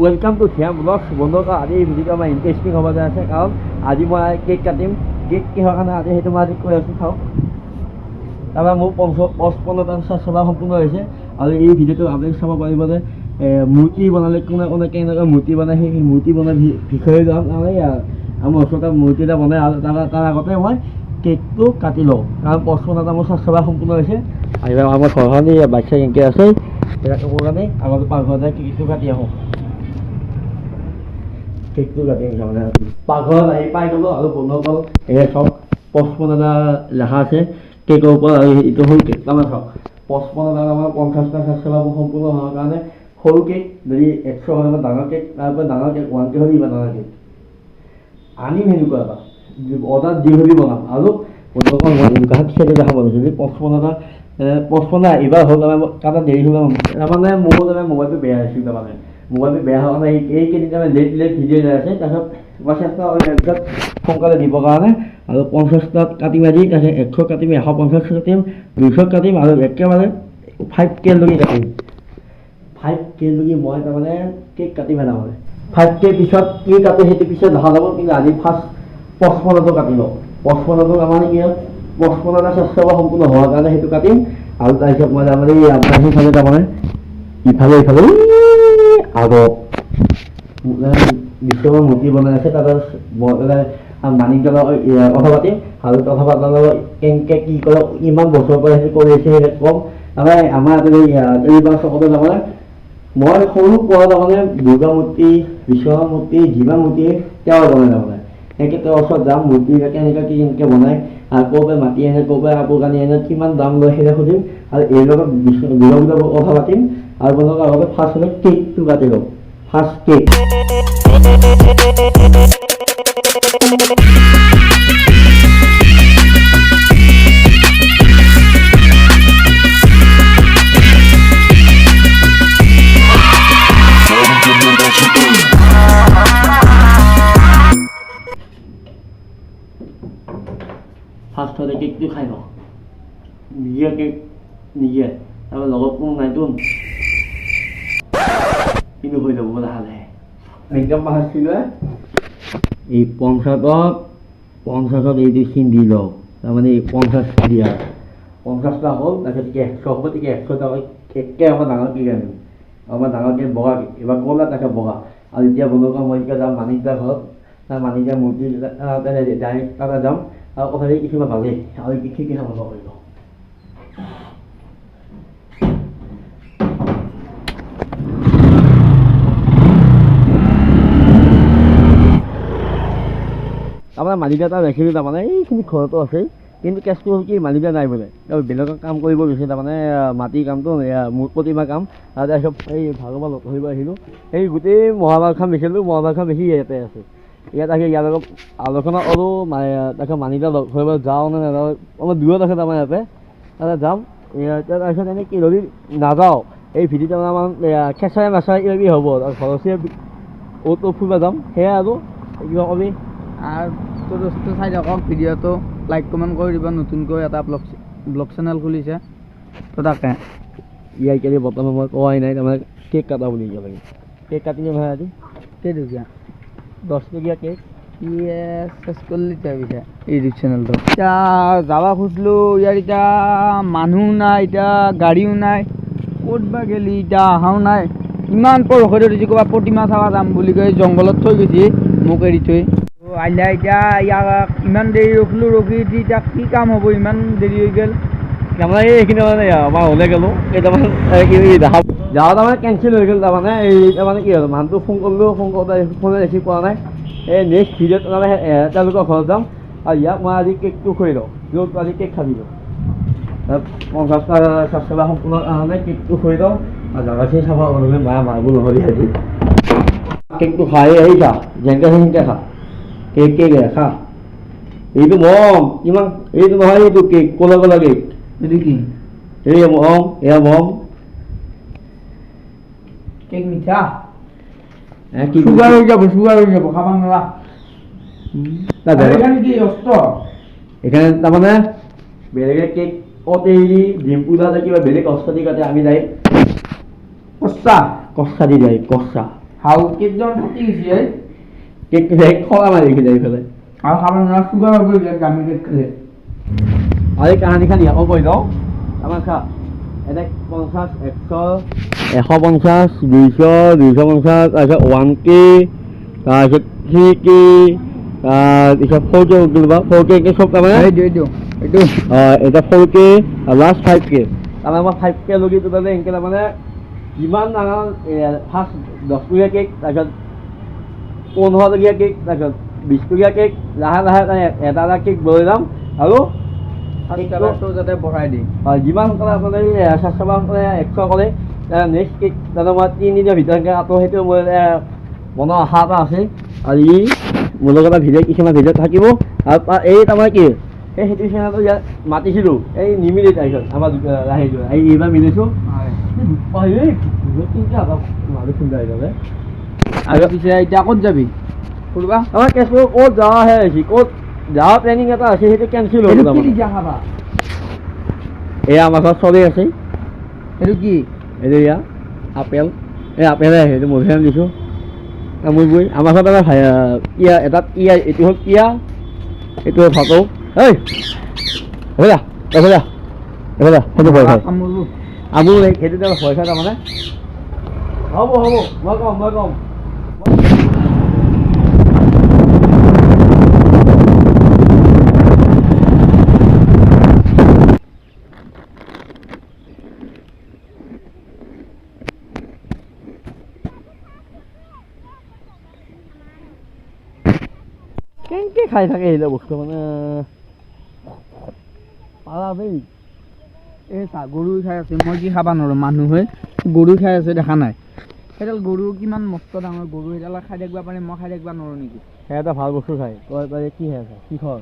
Welcome to ধিয়া blogs. বন্ধুসকল, আজি এই ভিডিঅ'টো আমাৰ ইণ্টাৰেষ্টিং হ'ব যে আছে, কাৰণ আজি মই কেক কাটিম। কেক কিহৰ কাৰণে আজি সেইটো মই আজি কৈ আছোঁ, চাওক। তাৰপৰা মোৰ 55টা চলা সম্পূৰ্ণ হৈছে, আৰু এই ভিডিঅ'টো আপুনি চাব পাৰিব যে মূৰ্তি বনালে কোনে কোনে কেনেকৈ মূৰ্তি বনায়, সেই মূৰ্তি বনাই বিষয়ে যাম। আমাৰ ওচৰতে মূৰ্তি এটা বনাই, আৰু তাৰ আগতে মই কেকটো কাটি লওঁ, কাৰণ 55টা মোৰ চলা সম্পূৰ্ণ হৈছে। আৰু আমাৰ ঘৰখন বাচ্ছা কেনেকৈ আছে কাপোৰ কাৰণে আগতে পাকঘৰতে কেকটো কাটি আহোঁ। কেকটো কাটি মানে পাকঘৰত আহি পাই গ'লোঁ, আৰু বন্ধুসকল এয়া চাওক 55টা লেখা আছে কেকৰ ওপৰত, আৰু এইটো হ'ল কেক। তাৰমানে চাওক 55টা আমাৰ 50টা স্বাস্থ্যসেৱা সম্পূৰ্ণ হোৱাৰ কাৰণে সৰু কেক যদি 100 হয় আমাৰ ডাঙৰ কেক, তাৰপৰা ডাঙৰ কেক 1 হ'লে ইমান ডাঙৰ কেক আনিম, সেনেকুৱা এটা অৰ্ডাৰ দি হ'লে বনাম। আৰু বন্ধুসকল মই এনেকুৱা খেলি দেখা পালোঁ, যদি 55টা এইবাৰ হ'ল তাৰমানে দেৰি হ'ল, তাৰমানে মোৰ মোবাইলটো বেয়া হৈছিল। তাৰমানে মোবাইলটো বেয়া হোৱাৰ কাৰণে এইকেইদিন তাৰমানে লেট ভিডিঅ' যাই আছে। তাৰপিছত মই চেষ্টা কৰিম তাৰপিছত সোনকালে দিবৰ কাৰণে, আৰু 50টাত কাটিম আজি, তাৰপিছত 100 কাটিম, 150 কাটিম, 200 কাটিম, আৰু একেবাৰে 5K লৈকে কাটিম। 5K লৈকে মই তাৰমানে কেক কাটিম। মানে 5K পিছত কি কাটে সেইটো পিছত দেখা যাব, কিন্তু আজি ফাৰ্ষ্ট 55টো কাটি লওঁ। 55টো তাৰমানে কি হ'ল 55টা স্বাস্থ্যসেৱা সম্পূৰ্ণ হোৱাৰ কাৰণে সেইটো কাটিম। আৰু তাৰপিছত মই তাৰমানে আপোনাৰ সেইফালে তাৰমানে ইফালে আগত বিশ্বকৰ্মা মূৰ্তি বনাই আছে, তাতে মানিকজনৰ কথা পাতিম, আৰু কথা পতাৰ লগত কেনেকৈ কি কৰে, ইমান বছৰৰ পৰা সেইটো কৰি আছে সেইটো কম। তাৰমানে আমাৰ এইবাৰ চকতে তাৰমানে মই সৰু পৰা তাৰমানে দুৰ্গা মূৰ্তি, বিশ্বকৰ্মা মূৰ্তি, যিমান মূৰ্তি তেওঁ বনাই, তাৰমানে সেনেকৈ তেওঁৰ ওচৰত যাম, মূৰ্তিবিলাকে এনেকৈ কি কেনেকৈ বনায়, আৰু ক'ৰ পৰা মাতি আনে, ক'ৰ পৰা কাপোৰ কানি আনে, কিমান দাম লয় সেইটো সুধিম, আৰু এই লগত দুৰ্গা কথা পাতিম। আৰু বন্ধুসকল আগতে ফাৰ্ষ্ট হ'লে কেকটো কাটি লওঁ। ফাৰ্ষ্ট কেক ফাৰ্ষ্টতে কেকটো খাই লওঁ, নিজে কেক নিজে, তাৰপৰা লগত কোনো নাইতো, কিন্তু হৈ যাব লাহে লাহে। একদম পাহৰিছিলোঁ এই 50ত এইটো চিন দি লওঁ, তাৰমানে এই 50 দিয়া 50টা হ'ল, তাৰপিছত এতিয়া 100 হ'ব, তেতিয়া 100টা একে আমাৰ ডাঙৰ কেক আনিম, আমাৰ ডাঙৰ কেক বগা কেক, এইবাৰ ক'লা তাৰপিছত বগা। আৰু এতিয়া বন্ধুসকল মই এতিয়া যাম মানিকদাৰ ঘৰত, তাৰ মানিকদাৰ মূৰ্তি ডাইৰেক্ট তাতে যাম, আৰু কথাটো কিছুমান ভালেই, আৰু কি খাব পাৰিব। তাৰমানে মালিকা এটা ৰাখিলোঁ, তাৰমানে এইখিনি ঘৰতো আছে, কিন্তু কেছটো হ'ল কি মালিকা নাই বোলে, বেলেগৰ কাম কৰিব গৈছে, তাৰমানে মাটিৰ কামটো মূৰ্তি প্ৰতিমা কাম। আৰু তাৰপিছত এই ভাগৱত লগ ধৰিব আহিলোঁ, এই গোটেই মহাভাৰতখন দেখিলোঁ, মহাভাৰতখন দেখি ইয়াতে আছে, ইয়াত আহি ইয়াৰ লগত আলোচনা কৰোঁ। তাৰপিছত মানিকা লগ ধৰিব যাওঁ নে নাযাওঁ, অলপ দূৰত আছে তাৰমানে ইয়াতে, তাতে যাম। তাৰপিছত এনেই কি ধৰি নাযাওঁ, এই ভিডিঅ'টো আমাৰ খেঁচাই মেচাই কিবা হ'ব, ঘৰচীয়া অ'টো ফুৰিব যাম, সেয়াই আৰু কিবা কবি। আৰু বস্তু চাই থাকক, ভিডিঅ'টো লাইক কমেণ্ট কৰি দিব। নতুনকৈ এটা ব্লগ চেনেল খুলিছে, তো তাকে ইয়াৰ কেলি বৰ্তমান মই কোৱাই নাই, তাৰমানে কেক কাটা বুলি ক'ব লাগে। কেক কাটিলে নহয় আজি কেইটকীয়া 10 টকীয়া কেক চেছ কৰিলি তাৰপিছত ইউটিউব চেনেলটো। এতিয়া যাব খুজিলোঁ, ইয়াৰ এতিয়া মানুহ নাই, এতিয়া গাড়ীও নাই, ক'ত বা গেলি এতিয়া অহাও নাই। ইমান পৰসৈ ধৰিছে ক'ৰবাত প্ৰতিমা চাব যাম বুলি কৈ জংঘলত থৈ গৈছে মোক এৰি থৈ। আহিলে এতিয়া ইয়াক ইমান দেৰি ৰখি এতিয়া কি কাম হ'ব, ইমান দেৰি হৈ গ'ল। তাৰমানে এইখিনি মানে আমাৰ হ'লে গ'লোঁ কেইটামান যাওঁ, তাৰমানে কেঞ্চেল হৈ গ'ল। তাৰমানে তাৰমানে কি হ'ল, মানুহটো ফোন কৰিলোঁ, ফোন কৰোঁতে ফোনে ৰিচিভ কৰা নাই। এই নেক্সট ভিডিঅ'ত তাৰমানে তেওঁলোকৰ ঘৰত যাম, আৰু ইয়াক মই আজি কেকটো খুৱাই লওঁ, য'ত আজি কেক খাবি লওঁ। 50টা স্বাস্থ্যসেৱা সম্পূৰ্ণ কাৰণে কেকটো খুৱাই লওঁ, আৰু জাগাখিনি চাফা কৰিলে মাৰবোৰ নহ'লে আজি কেকটো খাই আহিছা, যেনেকৈ সেনেকৈ খা, কেক খা। এইটো মম, ইমান এইটো নহয়, এইটো কেক ক'লা কেক, এইটো কি এই মম, এয়া মম কেক মিঠা, চুগাৰ হৈ যাব খাব নোৱাৰা। এখানে তাৰমানে বেলেগে কেক কতে এৰি ডিম্পুদাতে কিবা বেলেগ কষ্ট দি কাটে, আমি যাই কষ্টা দি যায় কষ্টা হাও কেকজন ফাটি গৈছে কেকটো সেই খলা মাৰি ৰাখিলে এইফালে আৰু খাব নোৱাৰা চুগাৰ হ'ব এইবিলাক দামী কেক খালে আৰু এই কাহানিখান আকৌ কৈ দিওঁ আমাৰ চা এনে 50 100 150 200 250 তাৰপিছত 1K তাৰপিছত 3K তাৰপিছত 4K কিবা 4K চব তাৰমানে এইটো এটা 4K লাষ্ট 5K তাৰমানে মই 5K লগি তোলে এনেকৈ তাৰমানে যিমান ডাঙৰ ফাৰ্ষ্ট 10 টকীয়া কেক তাৰপিছত 15 টকীয়া কেক তাৰপিছত 20 টকীয়া কেক লাহে লাহে এটা এটা কেক লৈ যাম আৰু যাতে বঢ়াই দিম যিমান সোনকালে আপোনালোকে স্বাস্থ্যৱানসকলে 100 কৰে নেক্সট কেক যাতে মই 3 দিনৰ ভিতৰতে আকৌ সেইটো মই বনোৱা আশা এটা আছে আৰু ই মোৰ লগত এটা ভিডিঅ' কিছুমান ভিডিঅ' থাকিব আৰু এই তাৰমানে কি এই সেইটো চেনেলটো ইয়াত মাতিছিলোঁ এই নিমিলে তাৰপিছত আমাৰ লাহে যোৱা এইবাৰ মিলিছোঁ আৰু পিছে এতিয়া ক'ত যাবি ফুৰিবা আমাৰ কেছবোৰ ক'ত যোৱাহে হৈছে ক'ত যোৱা প্লেনিং এটা আছে সেইটো কেঞ্চেল হ'ল খাবা এয়া আমাৰ ঘৰত চলি আছে এইটো কি এইটো এয়া আপেল এই আপেলে সেইটো মধুৰিআম দিছোঁ তামোল বৈ আমাৰ ঘৰত এটা ইয়া এটাত ইয়া এইটো হ'ল কিয়া এইটো হ'ল ভাটৌ এই হ'ব যা সেইটো ভয় খায় আমুল সেইটো ভয় খায় তাৰমানে হ'ব মই কম কেনেকৈ খাই থাকে এইবিলাক বস্তু মানে পাৰা দেই এই চা গৰু খাই আছে মই কি খাবা নোৱাৰোঁ মানুহ হৈ গৰু খাই আছে দেখা নাই সেইডাল গৰু কিমান মস্ত ডাঙৰ গৰু সেইডাল খাই থাকিব পাৰে মই খাই থাকিব নোৱাৰোঁ নেকি এটা ভাল বস্তু খায় কয় পাৰি কি খাই আছে শিখৰ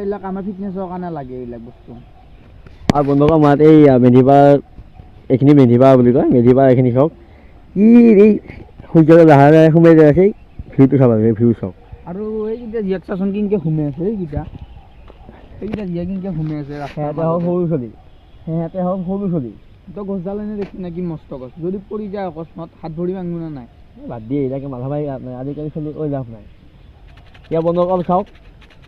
এইবিলাক আমাৰ ফিটনেছৰ কাৰণে লাগে এইবিলাক বস্তু আৰু বন্ধুকৰ মাত এই মেধিপাৰ এইখিনি মেধিপাৰ বুলি কয় মেধিপাৰ এইখিনি চাওক কি এই সূৰ্যলৈ লাহে লাহে সোমাই যায় আছে ভিউটো চাব লাগে ভিউ চাওক আৰু এইকেইটা জীয়াক চাচোন কিনকৈ সোমাই আছে এইকেইটা জীয়া কিনকৈ সোমাই আছে সিহঁতে হওক সৰু চলি তই গছডাল এনে দেখি নাকি মস্ত গছ যদি পৰি যায় অকস্মাত হাত ভৰি ভাঙিব নে নাই বাদ দিয়ে এইবিলাকে মাথা মাৰি আজিকালি চলি কৈ লাভ নাই এতিয়া বন্ধুসকল চাওক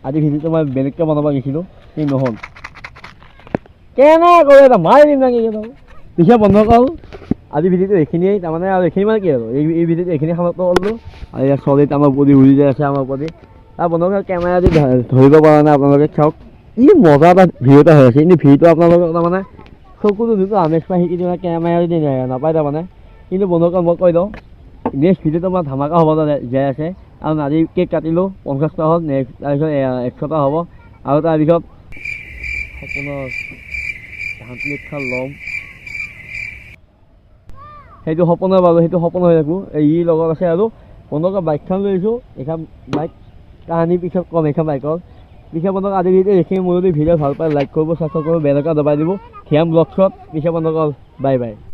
আজি ভিডিঅ'টো মই বেলেগকৈ বনাব গৈছিলোঁ সেই নহ'ল কেনে কৰে এটা মাৰি দিম নাকি পিছে বন্ধুসকল আজি ভিডিঅ'টো এইখিনিয়ে তাৰমানে আৰু এইখিনি মানে কি আৰু এই ভিডিঅ'টো এইখিনি সমাপ্ত কৰিলোঁ আৰু ইয়াত চলিত আমাৰ ওপৰতে উৰি যায় আছে আমাৰ ওপৰতে তাৰ বন্ধুসকল কেমেৰা দি ধৰিব পৰা নাই আপোনালোকে চাওক ই মজা এটা ভিডিঅ' এটা হৈ আছে কিন্তু ভিডিঅ'টো আপোনালোকক তাৰমানে চকুটো যোনটো আমেজ পাই শিকি দিওঁ কেমেৰা দি নাপায় তাৰমানে কিন্তু বন্ধুসকল মই কৈ দিওঁ নেক্সট ভিডিঅ'টো আমাৰ ধামাকা হ'ব যাই আছে আৰু আজি কেক কাটিলোঁ 50টা হ'ল নেক্সট তাৰপিছত 100টা হ'ব আৰু তাৰপিছত সপোনৰ ধান প্লেট খাল ল'ম সেইটো সপোনৰ বাৰু সেইটো সপোন হৈ থাকোঁ ই লগত আছে আৰু বন্ধুসকল বাইকখন লৈ আহিছোঁ এইখন বাইক কাহানি পিছত কম এইখন বাইকৰ পিছে বন্ধুসকল আজি ভিডিঅ' এইখিনি মোৰ যদি ভিডিঅ' ভাল পায় লাইক কৰিব ছাবস্ক্ৰাইব কৰিব বেল আইকন দবাই দিব ধ্যান ব্লগছত পিছে বন্ধুসকল বাই বাই